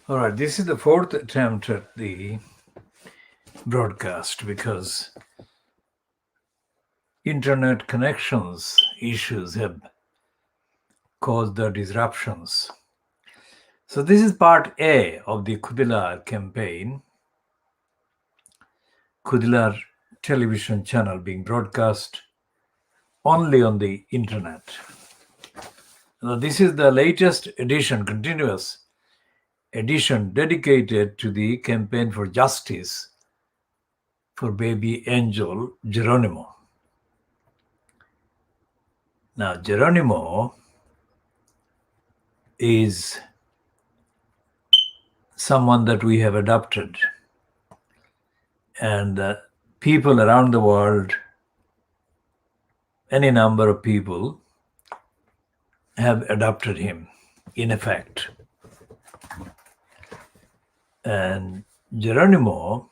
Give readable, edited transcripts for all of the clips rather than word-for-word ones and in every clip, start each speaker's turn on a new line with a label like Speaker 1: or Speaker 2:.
Speaker 1: All right, this is the fourth attempt at the broadcast because internet connections issues have caused the disruptions. So this is part A of the Khoodeelaar campaign, Khoodeelaar television channel being broadcast only on the internet. Now, this is the latest edition, continuous edition dedicated to the campaign for justice for baby angel Geronimo. Now, Geronimo is someone that we have adopted, and people around the world, any number of people, have adopted him, in effect. And Geronimo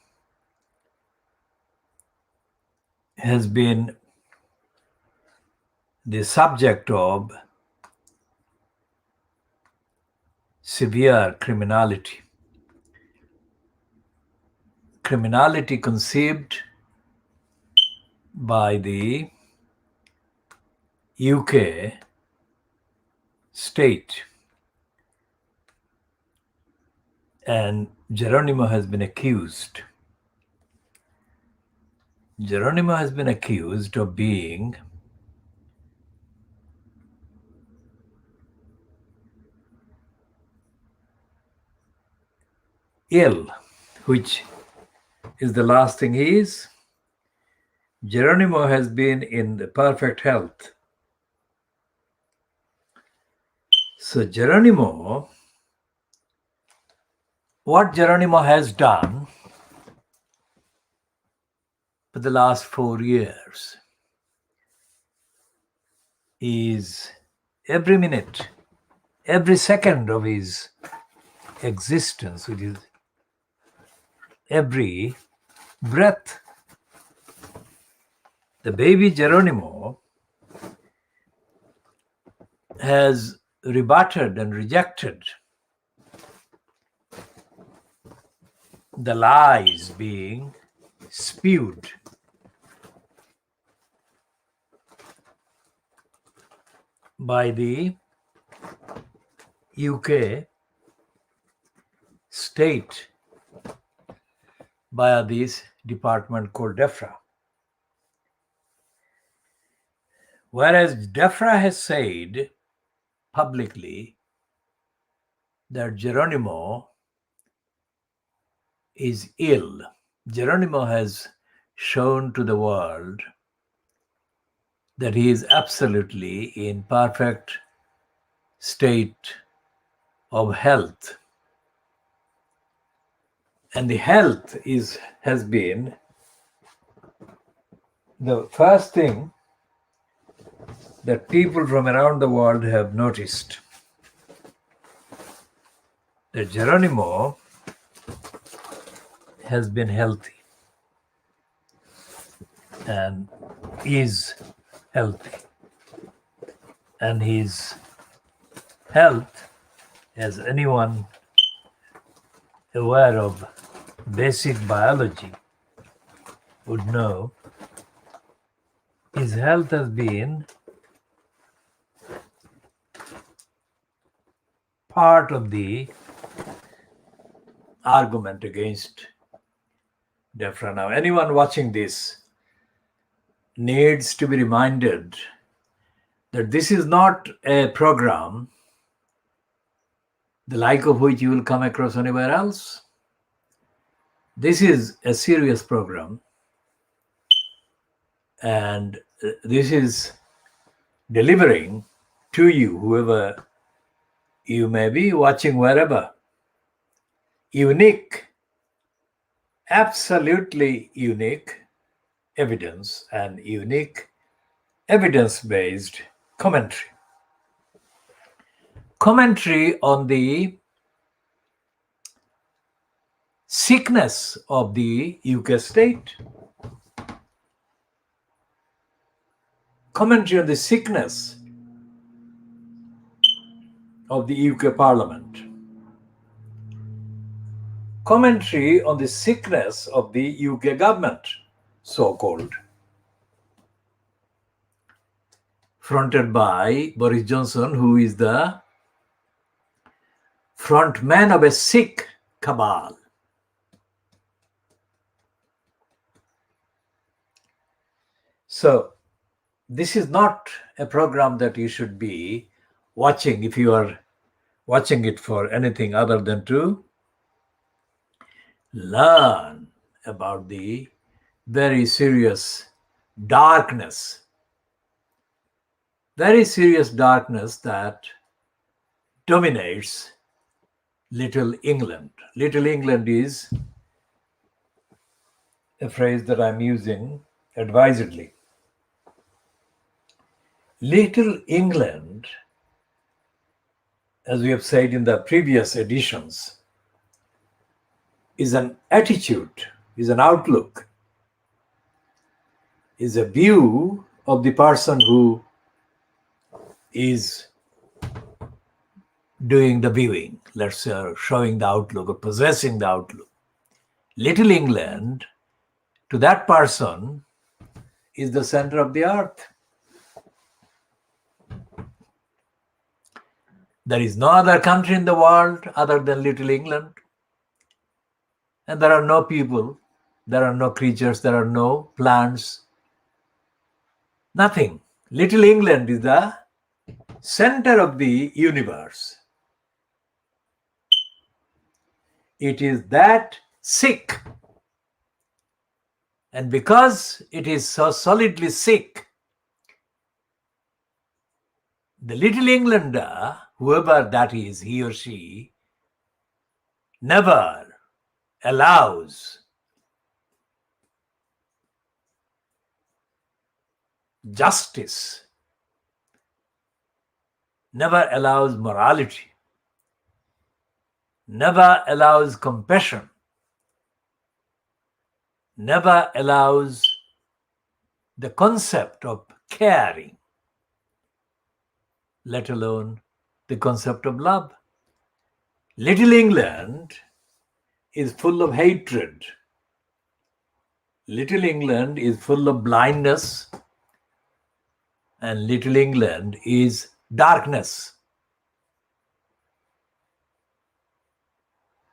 Speaker 1: has been the subject of severe criminality conceived by the UK state. And Geronimo has been accused. Geronimo has been accused of being ill, which is the last thing he is. Geronimo has been in the perfect health. So Geronimo, what Geronimo has done for the last 4 years is every minute, every second of his existence, which is every breath. The baby Geronimo has rebutted and rejected the lies being spewed by the UK state via this department called DEFRA. Whereas DEFRA has said publicly that Geronimo is ill. Geronimo has shown to the world that he is absolutely in perfect state of health. And the health has been the first thing that people from around the world have noticed. That Geronimo has been healthy and is healthy. And his health, as anyone aware of basic biology would know, his health has been part of the argument against DEFRA. Now, anyone watching this needs to be reminded that this is not a program the like of which you will come across anywhere else. This is a serious program, and this is delivering to you, whoever you may be watching, wherever, unique, absolutely unique evidence and unique evidence-based commentary. Commentary on the sickness of the UK state. Commentary on the sickness of the UK Parliament. commentary on the sickness of the UK government, so-called, fronted by Boris Johnson, who is the front man of a Sikh cabal. So this is not a program that you should be watching if you are watching it for anything other than to learn about the very serious darkness that dominates Little England. Little England is a phrase that I'm using advisedly. Little England, as we have said in the previous editions, is an attitude, is an outlook, is a view of the person who is doing the viewing, let's say, showing the outlook or possessing the outlook. Little England, to that person, is the center of the earth. There is no other country in the world other than Little England. And there are no people, there are no creatures, there are no plants, nothing. Little England is the center of the universe. It is that sick. And because it is so solidly sick, the Little Englander, whoever that is, he or she, never allows justice, never allows morality, never allows compassion, never allows the concept of caring, let alone the concept of love. Little England is full of hatred. Little England is full of blindness, and Little England is darkness.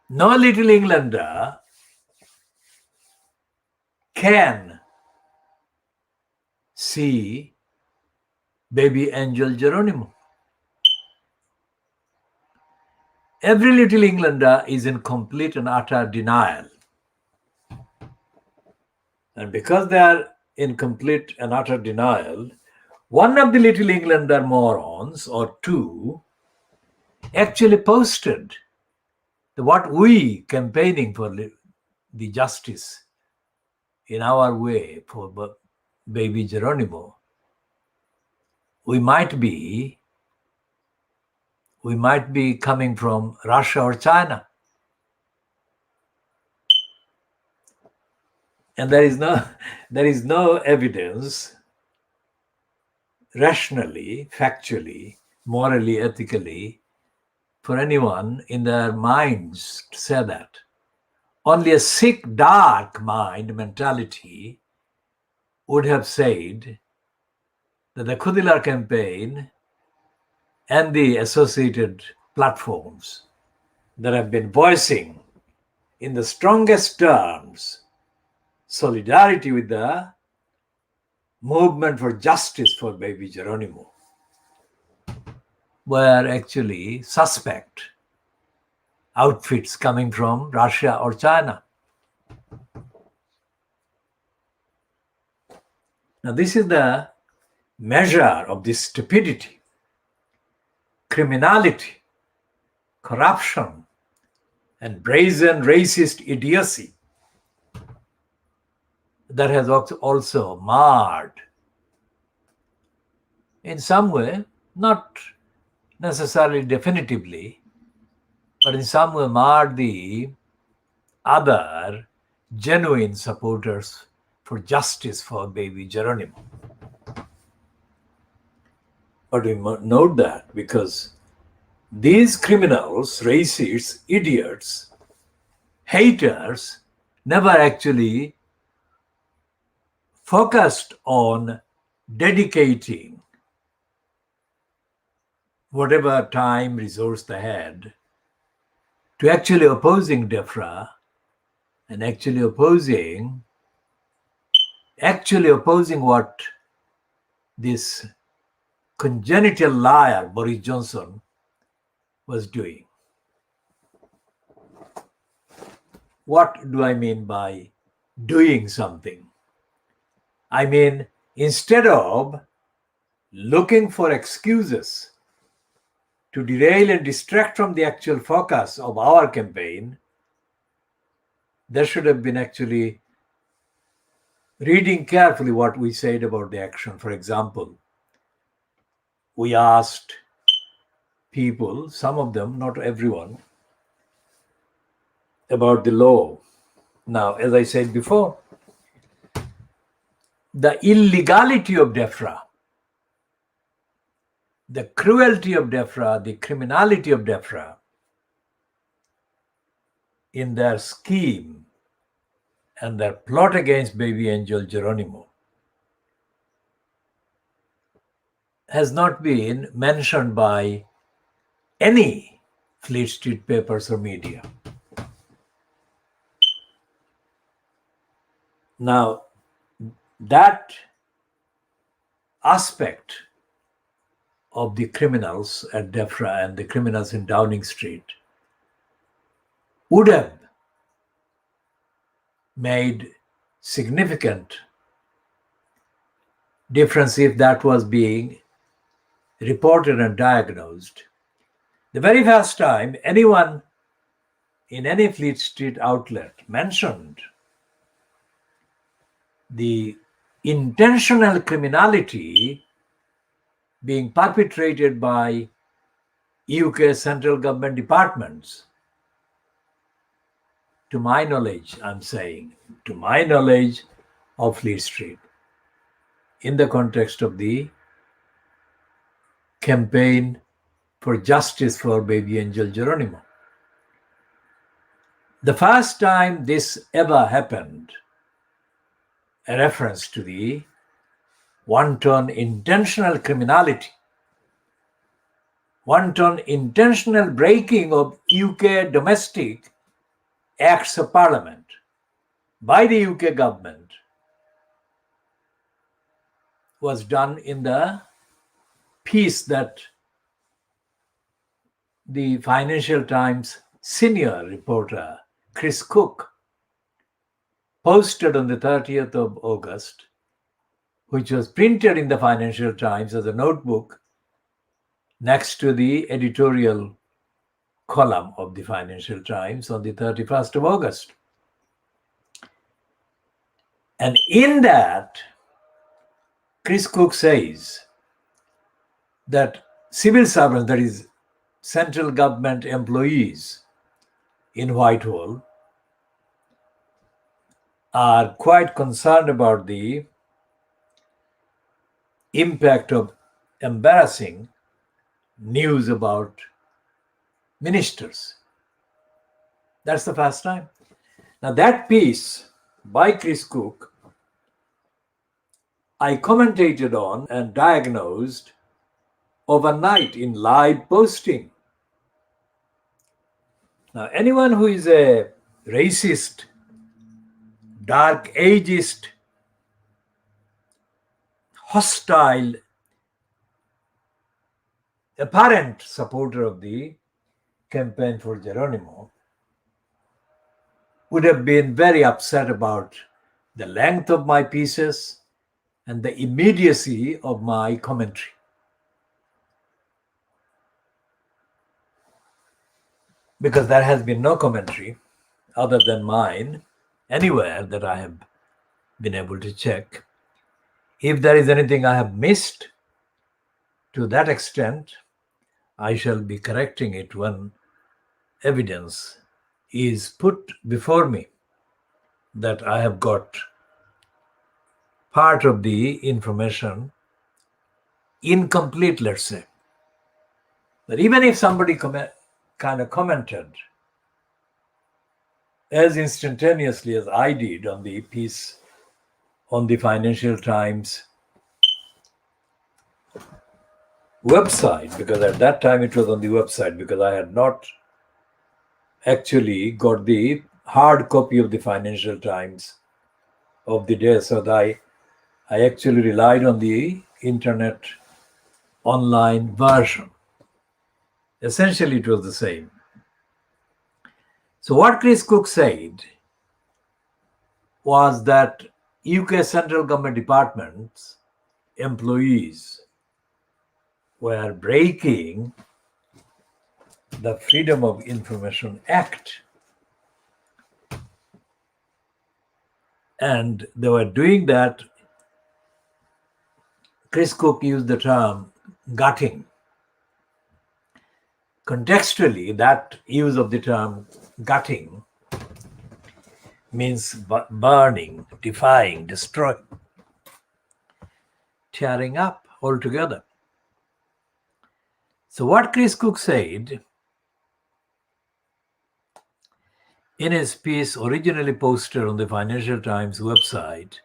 Speaker 1: No Little Englander can see baby angel Geronimo. Every Little Englander is in complete and utter denial. And because they are in complete and utter denial, one of the Little Englander morons, or two, actually posted what we campaigning for the justice in our way for baby Geronimo. We might be coming from Russia or China. And there is no evidence rationally, factually, morally, ethically for anyone in their minds to say that. Only a sick, dark mind mentality would have said that the Khoodeelaar campaign and the associated platforms that have been voicing in the strongest terms solidarity with the movement for justice for baby Geronimo were actually suspect outfits coming from Russia or China. Now, this is the measure of this stupidity, criminality, corruption, and brazen racist idiocy that has also marred, in some way, not necessarily definitively, but in some way marred the other genuine supporters for justice for baby Geronimo. But we note that because these criminals, racists, idiots, haters never actually focused on dedicating whatever time, resource they had to actually opposing DEFRA and actually opposing what this congenital liar Boris Johnson was doing. What do I mean by doing something? I mean, instead of looking for excuses to derail and distract from the actual focus of our campaign, there should have been actually reading carefully what we said about the action. For example, we asked people, some of them, not everyone, about the law. Now, as I said before, the illegality of DEFRA, the cruelty of DEFRA, the criminality of DEFRA in their scheme and their plot against baby angel Geronimo has not been mentioned by any Fleet Street papers or media. Now, that aspect of the criminals at DEFRA and the criminals in Downing Street would have made significant difference if that was being reported and diagnosed. The very first time anyone in any Fleet Street outlet mentioned the intentional criminality being perpetrated by UK central government departments, to my knowledge, I'm saying, to my knowledge of Fleet Street, in the context of the campaign for justice for baby angel Geronimo. The first time this ever happened, a reference to the wanton intentional criminality, wanton intentional breaking of UK domestic acts of parliament by the UK government, was done in the piece that the Financial Times senior reporter Chris Cook posted on the 30th of August, which was printed in the Financial Times as a notebook next to the editorial column of the Financial Times on the 31st of August. And in that, Chris Cook says that civil servants, that is, central government employees in Whitehall, are quite concerned about the impact of embarrassing news about ministers. That's the first time. Now, that piece by Chris Cook, I commentated on and diagnosed overnight in live posting. Now, anyone who is a racist, dark ageist, hostile, apparent supporter of the campaign for Geronimo would have been very upset about the length of my pieces and the immediacy of my commentary. Because there has been no commentary other than mine anywhere that I have been able to check. If there is anything I have missed to that extent, I shall be correcting it when evidence is put before me that I have got part of the information incomplete, let's say. But even if somebody kind of commented as instantaneously as I did on the piece on the Financial Times website, because at that time it was on the website, because I had not actually got the hard copy of the Financial Times of the day. So I actually relied on the internet online version. Essentially, it was the same. So what Chris Cook said was that UK central government departments employees were breaking the Freedom of Information Act. And they were doing that. Chris Cook used the term gutting. Contextually, that use of the term gutting means burning, defying, destroying, tearing up altogether. So what Chris Cook said in his piece originally posted on the Financial Times website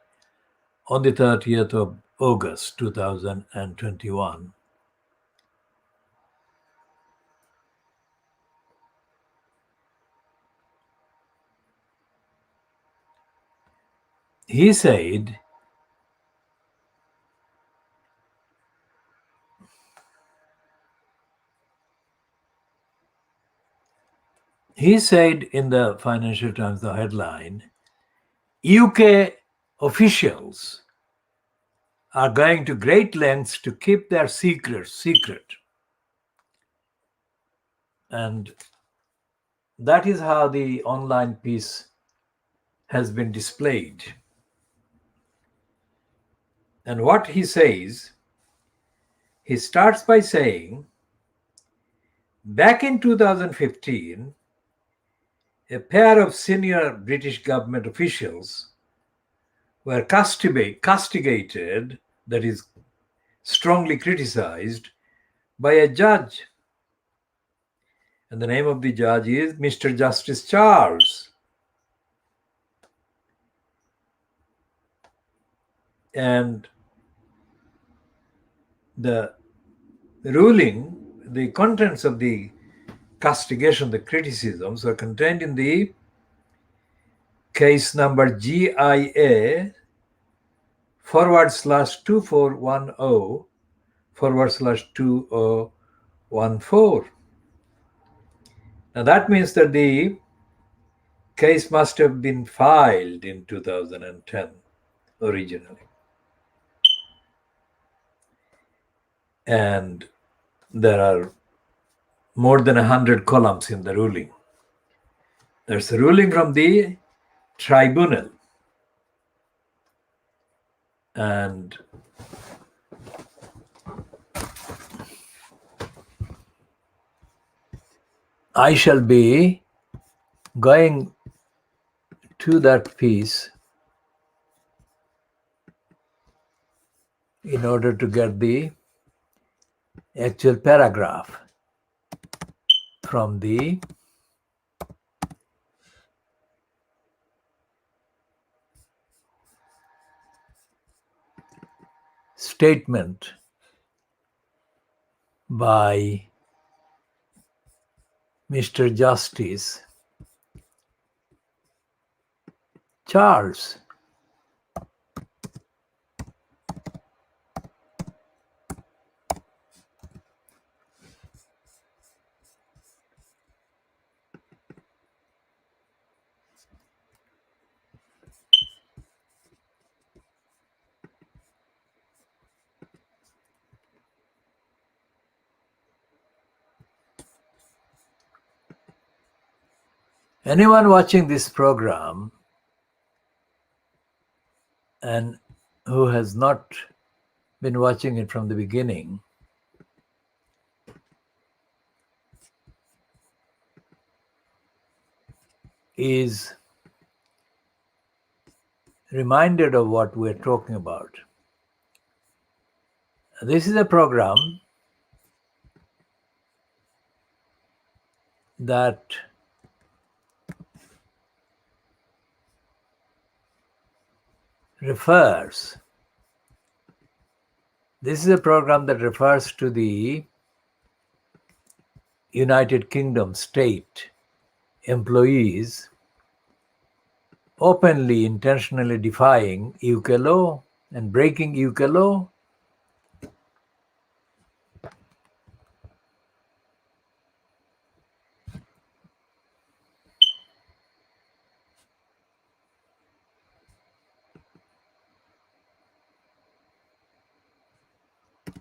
Speaker 1: on the 30th of August 2021, he said in the Financial Times, the headline, UK officials are going to great lengths to keep their secrets secret. And that is how the online piece has been displayed. And what he says, he starts by saying, back in 2015, a pair of senior British government officials were castigated, that is, strongly criticized, by a judge. And the name of the judge is Mr. Justice Charles. And the ruling, the contents of the castigation, the criticisms, were contained in the case number GIA/2410/2014. Now that means that the case must have been filed in 2010 originally. And there are more than 100 columns in the ruling. There's a ruling from the tribunal. And I shall be going to that piece in order to get the actual paragraph from the statement by Mr. Justice Charles. Anyone watching this program and who has not been watching it from the beginning is reminded of what we're talking about. This is a program that refers, this is a program that refers to the United Kingdom state employees openly, intentionally defying UK law and breaking UK law.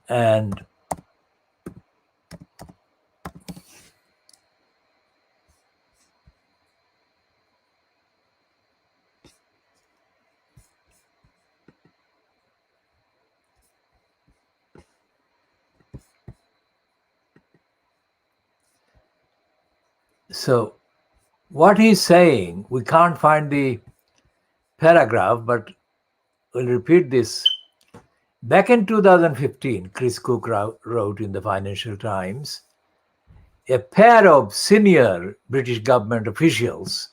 Speaker 1: And so what he's saying, we can't find the paragraph, but we'll repeat this. Back in 2015, Chris Cook wrote in the Financial Times, a pair of senior British government officials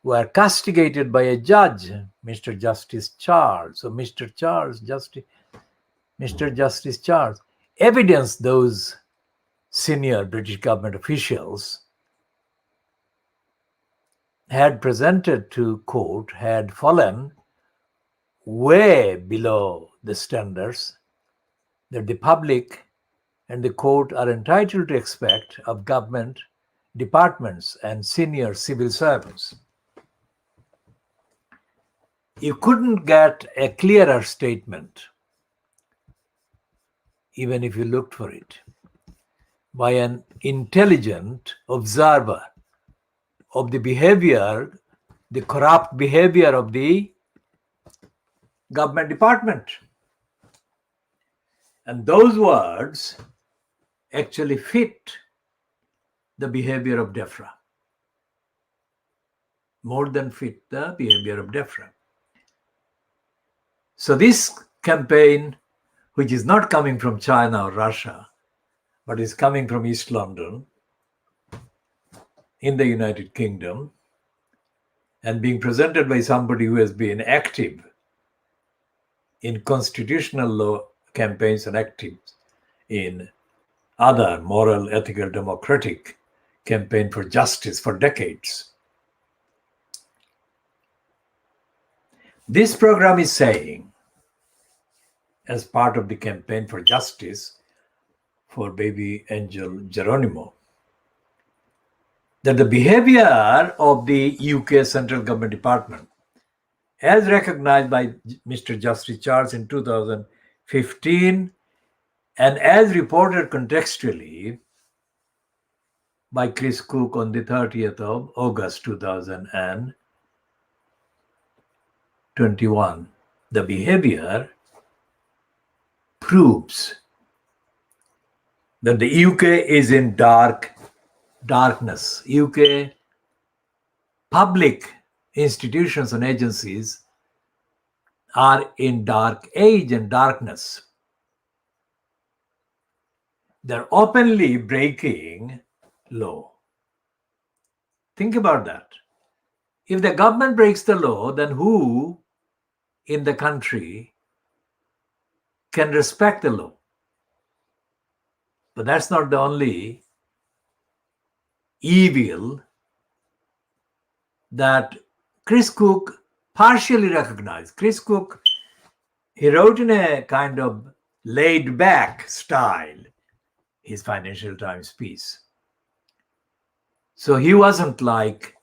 Speaker 1: were castigated by a judge, Mr. Justice Charles. So Mr. Justice Charles. Evidence those senior British government officials had presented to court had fallen way below the standards that the public and the court are entitled to expect of government departments and senior civil servants. You couldn't get a clearer statement, even if you looked for it, by an intelligent observer of the behavior, the corrupt behavior of the government department. And those words actually fit the behavior of DEFRA, more than fit the behavior of DEFRA. So this campaign, which is not coming from China or Russia, but is coming from East London in the United Kingdom, and being presented by somebody who has been active in constitutional law campaigns and active in other moral, ethical, democratic campaign for justice for decades. This program is saying, as part of the campaign for justice for baby angel Geronimo, that the behavior of the UK Central Government Department, as recognized by Mr. Justice Charles in 2015 and as reported contextually by Chris Cook on the 30th of August 2021, the behavior proves that the UK is in darkness. UK public institutions and agencies are in dark age and darkness. They're openly breaking law. Think about that. If the government breaks the law, then who in the country can respect the law? But that's not the only evil that Chris Cook partially recognized. Chris Cook, he wrote in a kind of laid-back style his Financial Times piece. So he wasn't like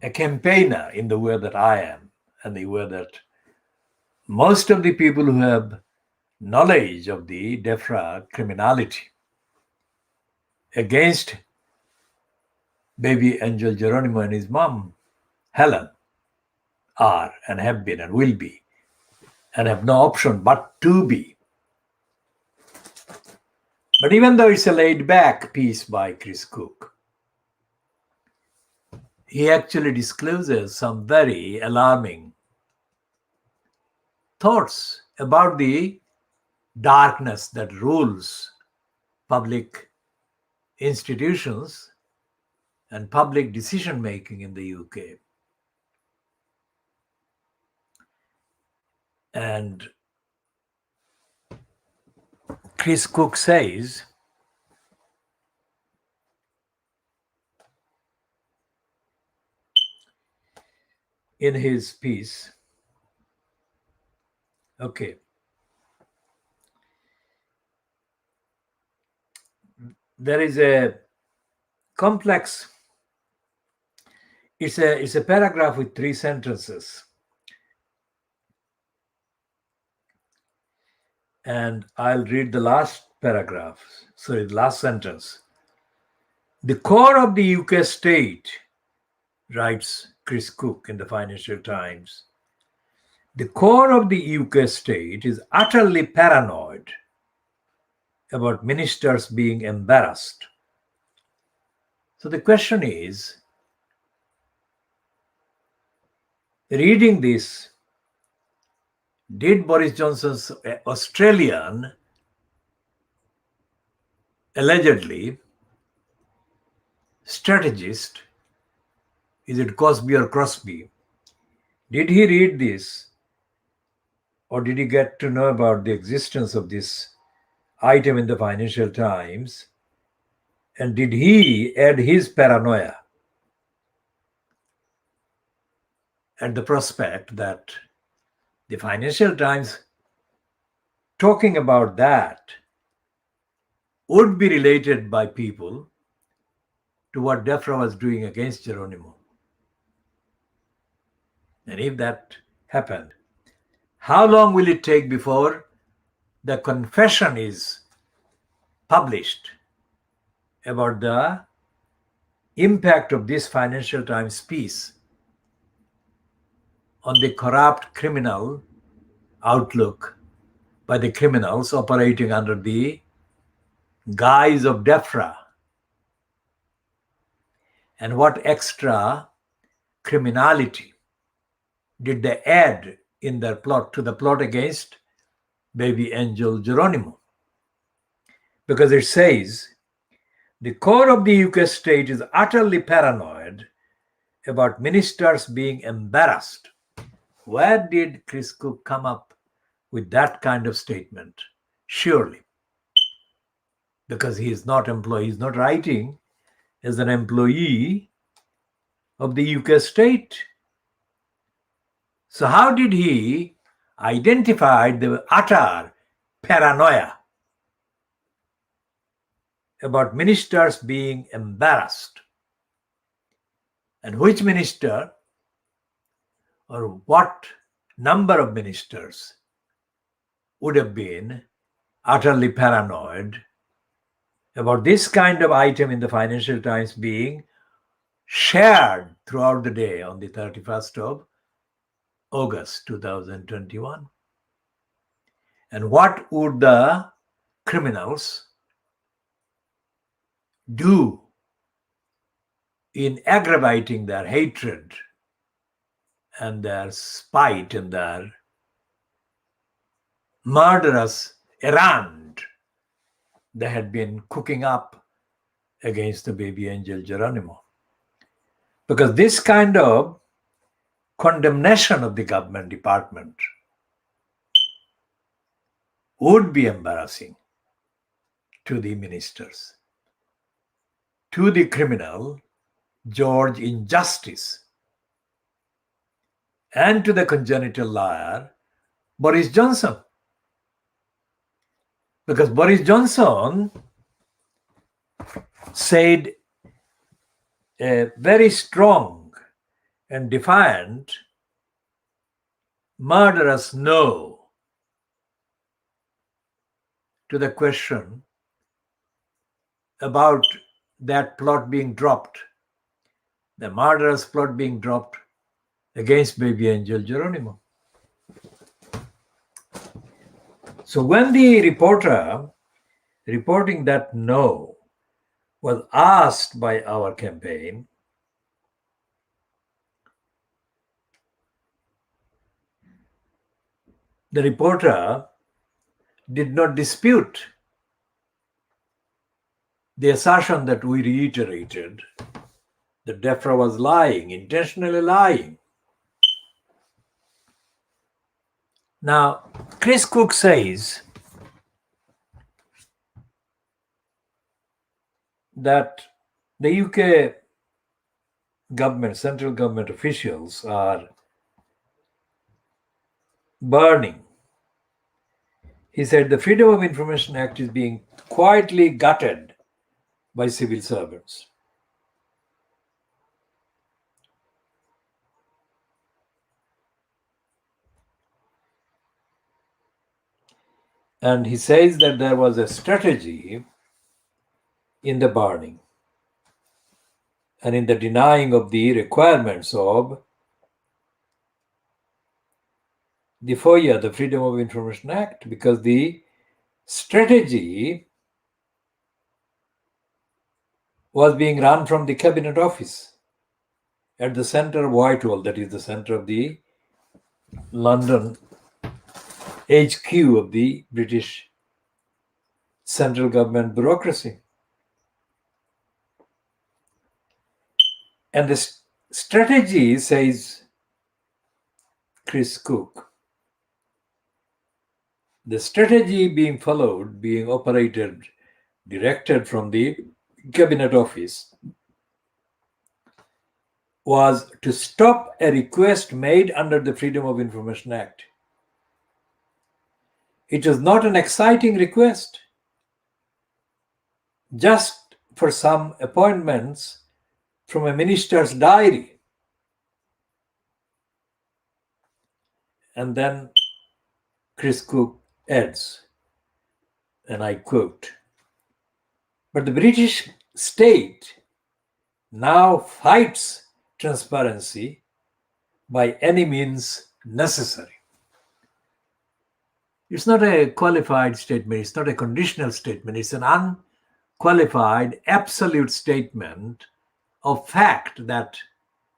Speaker 1: a campaigner in the way that I am, and the way that most of the people who have knowledge of the DEFRA criminality against baby angel Geronimo and his mom, Helen, are and have been and will be, and have no option but to be. But even though it's a laid-back piece by Chris Cook, he actually discloses some very alarming thoughts about the darkness that rules public institutions and public decision-making in the UK. And Chris Cook says, in his piece, okay, there is a complex, it's a paragraph with 3 sentences. And I'll read the last paragraph, sorry, the last sentence. The core of the UK state, writes Chris Cook in the Financial Times, the core of the UK state is utterly paranoid about ministers being embarrassed. So the question is, reading this, did Boris Johnson's Australian, allegedly, strategist, is it Cosby or Crosby, did he read this, or did he get to know about the existence of this item in the Financial Times, and did he add his paranoia at the prospect that the Financial Times talking about that would be related by people to what DEFRA was doing against Geronimo? And if that happened, how long will it take before the confession is published about the impact of this Financial Times piece on the corrupt criminal outlook by the criminals operating under the guise of DEFRA? And what extra criminality did they add in their plot to the plot against baby angel Geronimo? Because it says, the core of the UK state is utterly paranoid about ministers being embarrassed. Where did Chris Cook come up with that kind of statement? Surely, because he is not employee, he's not writing as an employee of the UK state. So how did he identify the utter paranoia about ministers being embarrassed? And which minister or what number of ministers would have been utterly paranoid about this kind of item in the Financial Times being shared throughout the day on the 31st of August 2021? And what would the criminals do in aggravating their hatred and their spite and their murderous errand they had been cooking up against the baby angel Geronimo? Because this kind of condemnation of the government department would be embarrassing to the ministers, to the criminal George Injustice, and to the congenital liar Boris Johnson. Because Boris Johnson said a very strong and defiant, murderous no to the question about that plot being dropped, the murderous plot being dropped against baby angel Geronimo. So when the reporter reporting that no was asked by our campaign, the reporter did not dispute the assertion that we reiterated that DEFRA was lying, intentionally lying. Now, Chris Cook says that the UK government, central government officials are burning. He said the Freedom of Information Act is being quietly gutted by civil servants. And he says that there was a strategy in the burning and in the denying of the requirements of the FOIA, the Freedom of Information Act, because the strategy was being run from the Cabinet Office at the center of Whitehall, that is the center of the London HQ of the British central government bureaucracy. And the strategy, says Chris Cook, the strategy being followed, being operated, directed from the Cabinet Office, was to stop a request made under the Freedom of Information Act. It was not an exciting request, just for some appointments from a minister's diary. And then Chris Cook adds, and I quote, "But the British state now fights transparency by any means necessary." It's not a qualified statement, it's not a conditional statement, it's an unqualified, absolute statement of fact that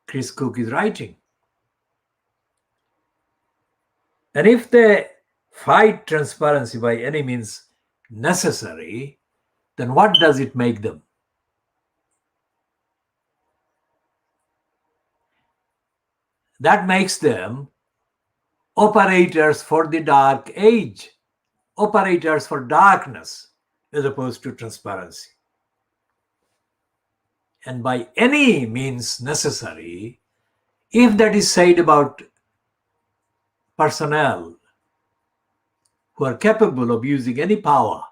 Speaker 1: Chris Cook is writing. And if they fight transparency by any means necessary, then what does it make them? That makes them operators for the dark age, operators for darkness, as opposed to transparency. And by any means necessary, if that is said about personnel who are capable of using any power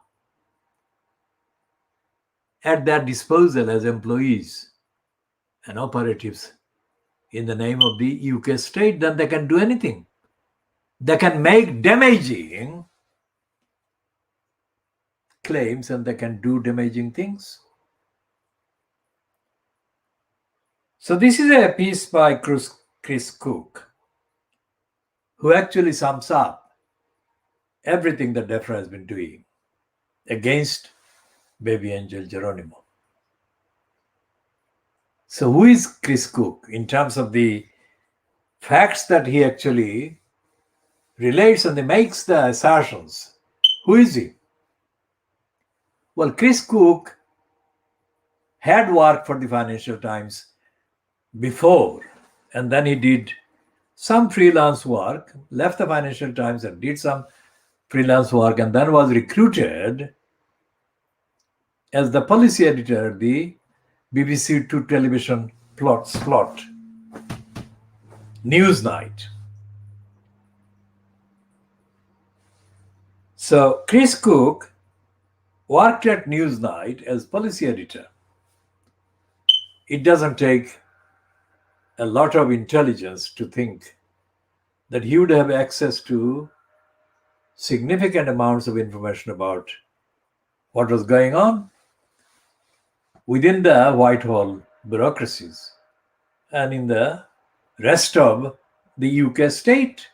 Speaker 1: at their disposal as employees and operatives in the name of the UK state, then they can do anything. They can make damaging claims and they can do damaging things. So this is a piece by Chris Cook, who actually sums up everything that DEFRA has been doing against baby angel Geronimo. So who is Chris Cook in terms of the facts that he actually relates and he makes the assertions? Who is he? Well, Chris Cook had worked for the Financial Times before, and then he did some freelance work, left the Financial Times and did some freelance work, and then was recruited as the policy editor at the BBC Two television slot Newsnight. So Chris Cook worked at Newsnight as policy editor. It doesn't take a lot of intelligence to think that he would have access to significant amounts of information about what was going on within the Whitehall bureaucracies and in the rest of the UK state.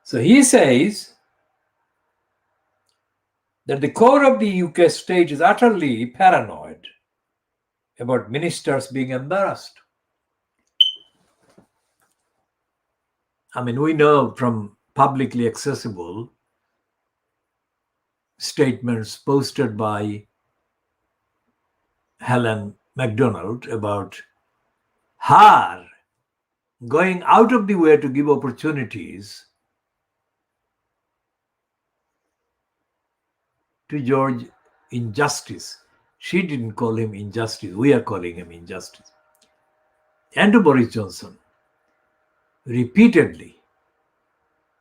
Speaker 1: So he says that the core of the UK state is utterly paranoid about ministers being embarrassed. I mean, we know from publicly accessible statements posted by Helen MacDonald about her going out of the way to give opportunities to George injustice. She didn't call him injustice. We are calling him injustice. And to Boris Johnson, repeatedly,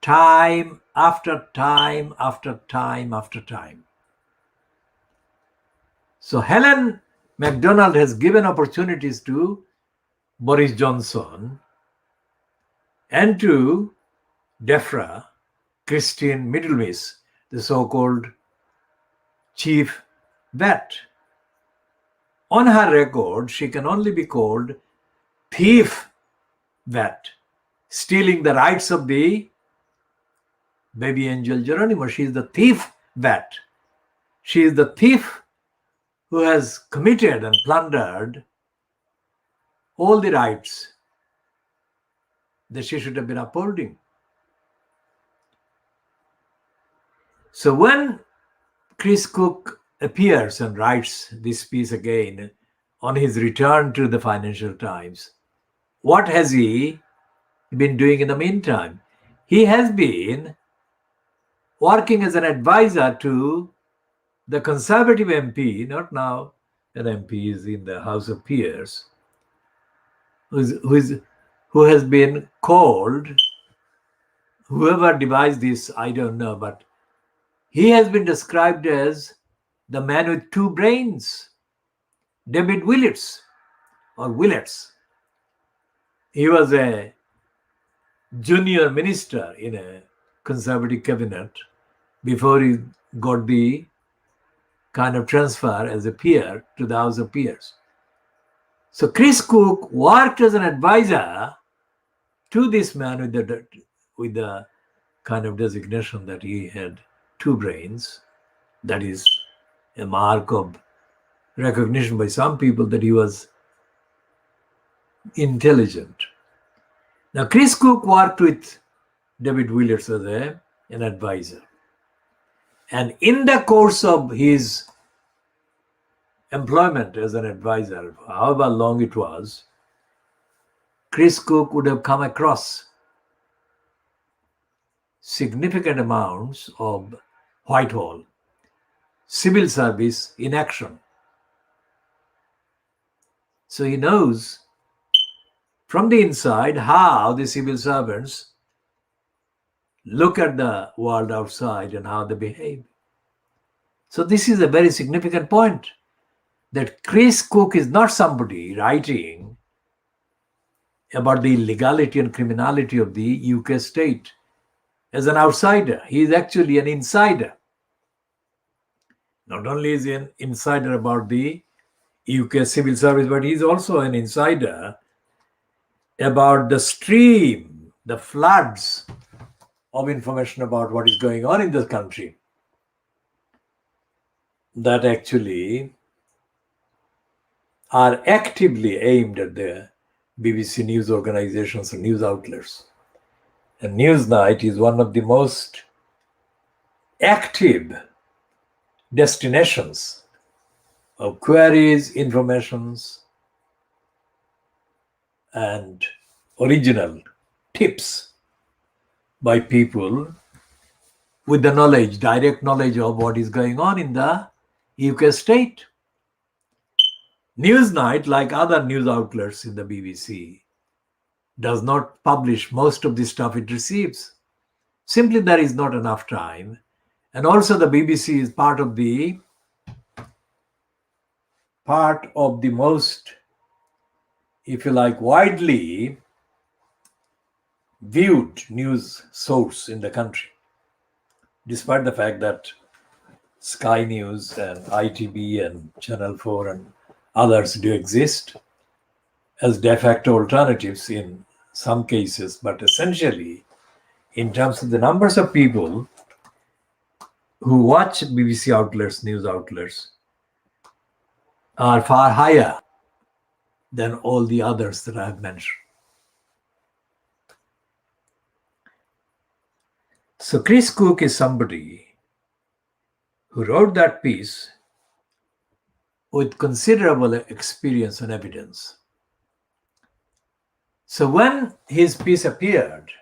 Speaker 1: time after time after time after time. So Helen MacDonald has given opportunities to Boris Johnson and to DEFRA, Christine Middlemiss, the so-called chief vet. On her record, she can only be called thief vet, stealing the rights of the baby angel Geronimo. She is the thief vet. She is the thief who has committed and plundered all the rights that she should have been upholding. So when Chris Cook appears and writes this piece again on his return to the Financial Times, what has he been doing in the meantime? He has been working as an advisor to the Conservative MP, not now an MP is in the House of Peers, who has been called, whoever devised this, I don't know, but he has been described as the man with two brains, David Willits or Willets. He was a junior minister in a Conservative cabinet before he got the kind of transfer as a peer to the House of Peers. So Chris Cook worked as an advisor to this man with the kind of designation that he had two brains. That is a mark of recognition by some people that he was intelligent. Now, Chris Cook worked with David Willits as an advisor. And in the course of his employment as an advisor, however long it was, Chris Cook would have come across significant amounts of Whitehall civil service in action. So he knows from the inside how the civil servants look at the world outside and how they behave. So this is a very significant point, that Chris Cook is not somebody writing about the illegality and criminality of the UK state as an outsider. He is actually an insider. Not only is he an insider about the UK civil service, but he is also an insider about the stream, the floods of information about what is going on in this country that actually are actively aimed at the BBC news organizations and news outlets. And Newsnight is one of the most active destinations of queries, informations, and original tips by people with the knowledge, direct knowledge of what is going on in the UK state. Newsnight, like other news outlets in the BBC, does not publish most of the stuff it receives. Simply there is not enough time. And also the BBC is part of the most, if you like, widely viewed news source in the country, despite the fact that Sky News and ITV and Channel 4 and others do exist as de facto alternatives in some cases, but essentially, in terms of the numbers of people who watch BBC outlets, news outlets, are far higher than all the others that I have mentioned. So Chris Cook is somebody who wrote that piece with considerable experience and evidence. So when his piece appeared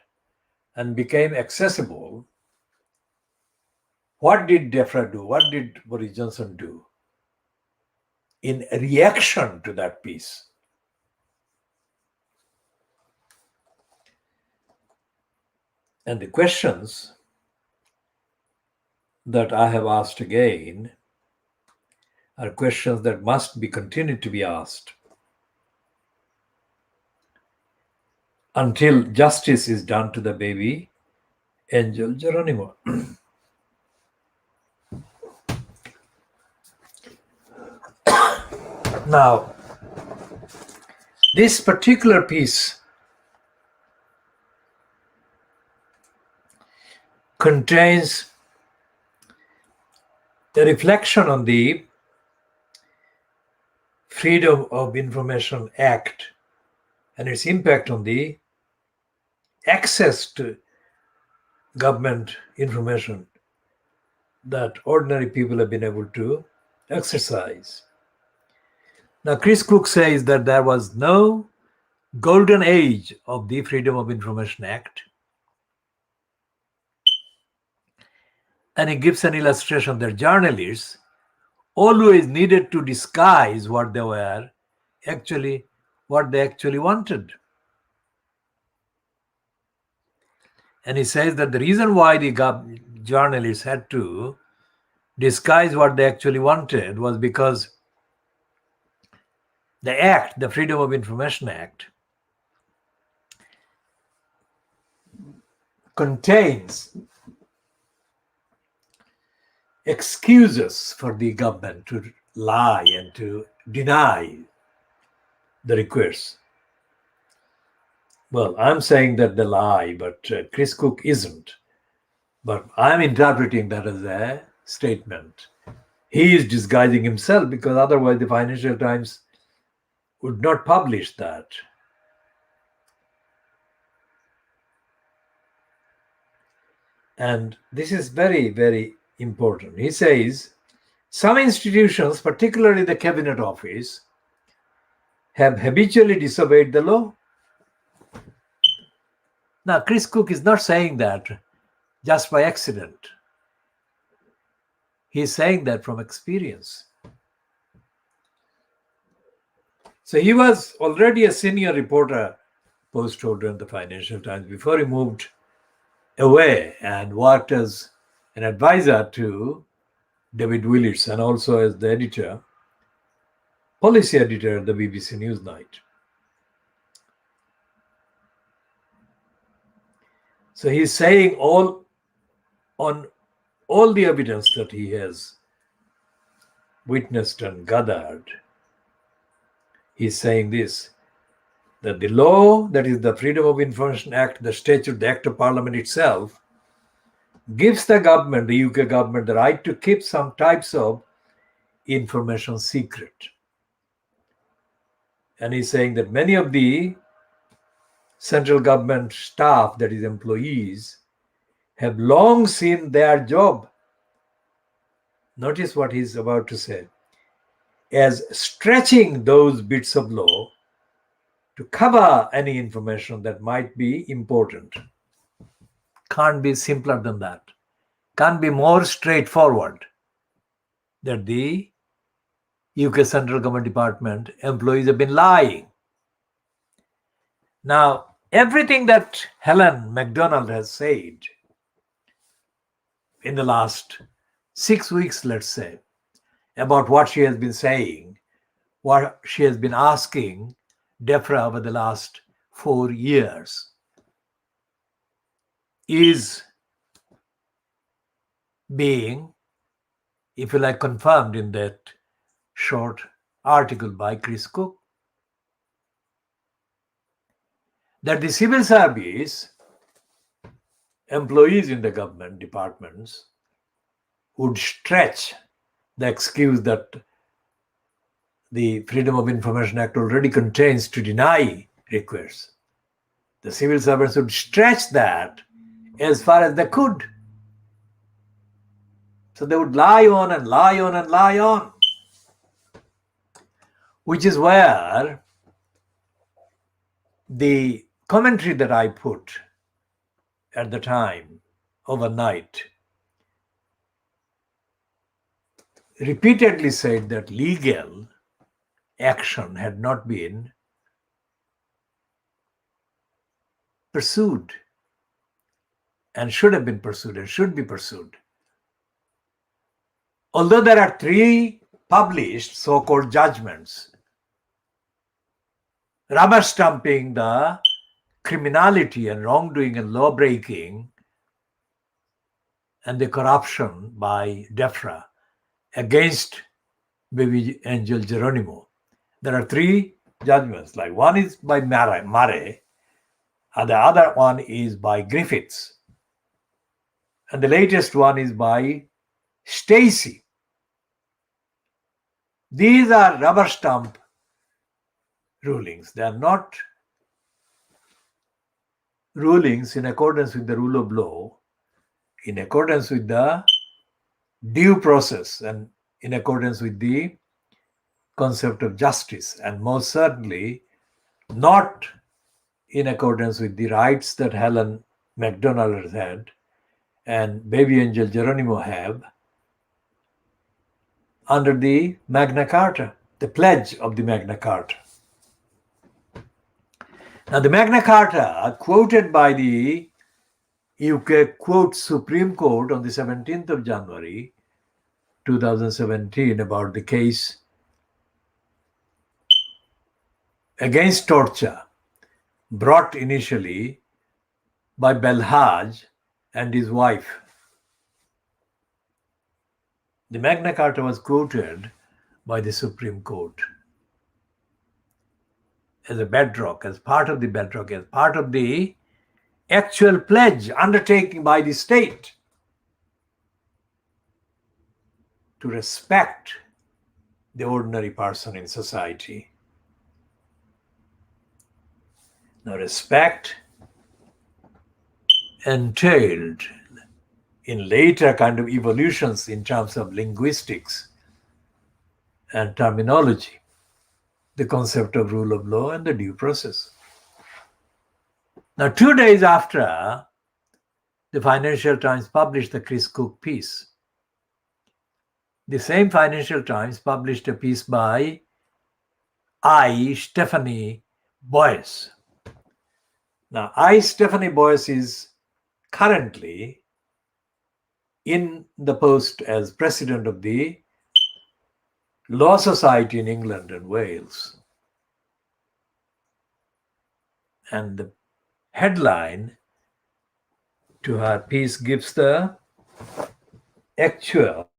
Speaker 1: and became accessible, what did DEFRA do? What did Boris Johnson do in reaction to that piece? And the questions that I have asked again are questions that must be continued to be asked until justice is done to the baby angel Geronimo. Now, this particular piece contains a reflection on the Freedom of Information Act and its impact on the access to government information that ordinary people have been able to exercise. Now, Chris Cook says that there was no golden age of the Freedom of Information Act. And he gives an illustration that journalists always needed to disguise what they were actually, what they actually wanted. And he says that the reason why the journalists had to disguise what they actually wanted was because the Act, the Freedom of Information Act, contains excuses for the government to lie and to deny the requests. Well, I'm saying that they lie, but Chris Cook isn't. But I'm interpreting that as a statement. He is disguising himself because otherwise the Financial Times would not publish that. And this is very, very important. He says, some institutions, particularly the Cabinet Office, have habitually disobeyed the law. Now, Chris Cook is not saying that just by accident. He's saying that from experience. So he was already a senior reporter, post holder in the Financial Times before he moved away and worked as an advisor to David Willetts and also as the editor, policy editor at the BBC Newsnight. So he's saying on all the evidence that he has witnessed and gathered, he's saying this, that the law, that is the Freedom of Information Act, the statute, the Act of Parliament itself, gives the government, the UK government, the right to keep some types of information secret. And he's saying that many of the central government staff, that is employees, have long seen their job, notice what he's about to say, as stretching those bits of law to cover any information that might be important. Can't be simpler than that. Can't be more straightforward that the UK Central Government Department employees have been lying. Now, everything that Helen MacDonald has said in the last 6 weeks, let's say, about what she has been saying, what she has been asking DEFRA over the last 4 years, is being, if you like, confirmed in that short article by Chris Cook. That the civil service employees in the government departments would stretch the excuse that the Freedom of Information Act already contains to deny requests. The civil servants would stretch that as far as they could. So they would lie on and lie on and lie on, which is where the commentary that I put at the time, overnight, repeatedly said that legal action had not been pursued and should have been pursued and should be pursued. Although there are 3 published so-called judgments rubber stamping the criminality and wrongdoing and law breaking and the corruption by DEFRA against baby Angel Geronimo. There are 3 judgments. Like one is by Murray, and the other one is by Griffiths, and the latest one is by Stacey. These are rubber stamp rulings. They are not rulings in accordance with the rule of law, in accordance with the due process, and in accordance with the concept of justice, and most certainly not in accordance with the rights that Helen MacDonald has had and baby Angel Geronimo have under the Magna Carta, the pledge of the Magna Carta. Now, the Magna Carta, quoted by the UK Supreme Court on the 17th of January 2017 about the case against torture brought initially by Belhaj and his wife. The Magna Carta was quoted by the Supreme Court as a bedrock, as part of the bedrock, as part of the actual pledge undertaken by the state to respect the ordinary person in society. Now, respect entailed in later kind of evolutions in terms of linguistics and terminology, the concept of rule of law and the due process. Now, 2 days after the Financial Times published the Chris Cook piece, the same Financial Times published a piece by Stephanie Boyce. Now, Stephanie Boyce is currently in the post as president of the Law Society in England and Wales. And the headline to her piece gives the actual